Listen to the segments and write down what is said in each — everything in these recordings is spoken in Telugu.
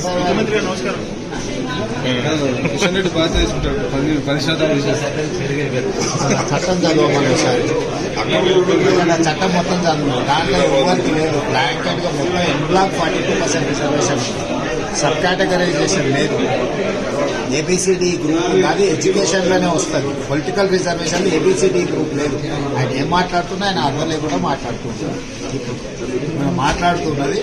ముఖ్యమంత్రి గారు నమస్కారం. కిషన్ రెడ్డి బాగా తీసుకుంటాడు 10% చట్టం చదవమని సార్ చట్టం మొత్తం చదువు దాంట్లో ఎవరికి లేదు. బ్లాంకెట్ గా మొత్తం ఎన్బ్లాక్ 42% రిజర్వేషన్, సబ్ కేటగరైజేషన్ లేదు. ఏబిసిడి గ్రూప్ అది ఎడ్యుకేషన్ లోనే వస్తుంది. పొలిటికల్ రిజర్వేషన్ ఏబిసిడి గ్రూప్ లేదు. ఆయన ఏం మాట్లాడుతున్నా ఆయన అర్థం లేకుండా మాట్లాడుతుంటారు. ఇప్పుడు మనం మాట్లాడుతున్నది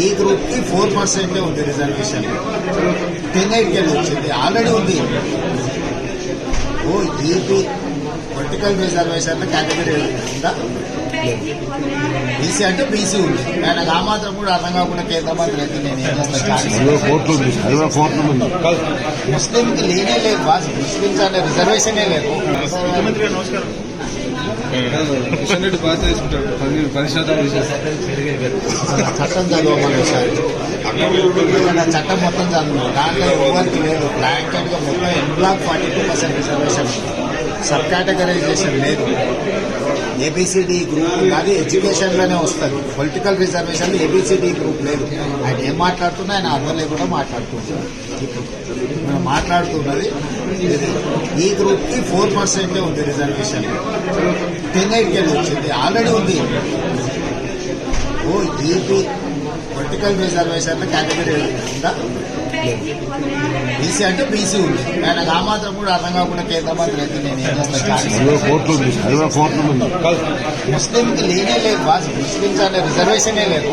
ఈ గ్రూప్ కి 4% ఉంది రిజర్వేషన్, 10-8 వచ్చింది ఆల్రెడీ ఉంది. ఈపీ పొలిటికల్ రిజర్వేషన్ కేటగిరీ ఉందా? బీసీ అంటే బీసీ ఉంది. ఆయనకు ఆ మాత్రం కూడా అర్థం కాకుండా కేంద్ర మంత్రి అయితే నేను ఏం చేస్తాను. ముస్లింకి లేనే లేదు బాస్, ముస్లింస్ అనే రిజర్వేషనే లేదు. ముఖ్యమంత్రి గారు నమస్కారం. కిషన్ రెడ్డి బాగా తీసుకుంటాడు 10% చట్టం చదవమని సార్ చట్టం మొత్తం చదువు దాంట్లో ఎవరికి లేదు. బ్లాంకెట్ గా మొత్తం ఎన్బ్లాక్ 42% రిజర్వేషన్, సబ్ కేటగరైజేషన్ లేదు. ఏబిసిడి గ్రూప్ అది ఎడ్యుకేషన్ లోనే వస్తుంది. పొలిటికల్ రిజర్వేషన్ ఏబిసిడి గ్రూప్ లేదు. ఆయన ఏం మాట్లాడుతున్నా ఆయన అర్థం లేకుండా మాట్లాడుతుంటారు. ఇప్పుడు మనం మాట్లాడుతున్నది ఈ గ్రూప్ కి 4% ఉంది రిజర్వేషన్, 10-8 వచ్చింది ఆల్రెడీ ఉంది. ఈపీ పొలిటికల్ రిజర్వేషన్ కేటగిరీ ఉందా? బీసీ అంటే బీసీ ఉంది. ఆయనకు ఆ మాత్రం కూడా అర్థం కాకుండా కేంద్ర మంత్రి అయితే నేను ఏం చేస్తాను. ముస్లింకి లేనే లేదు బాస్, ముస్లింస్ అనే రిజర్వేషనే లేదు.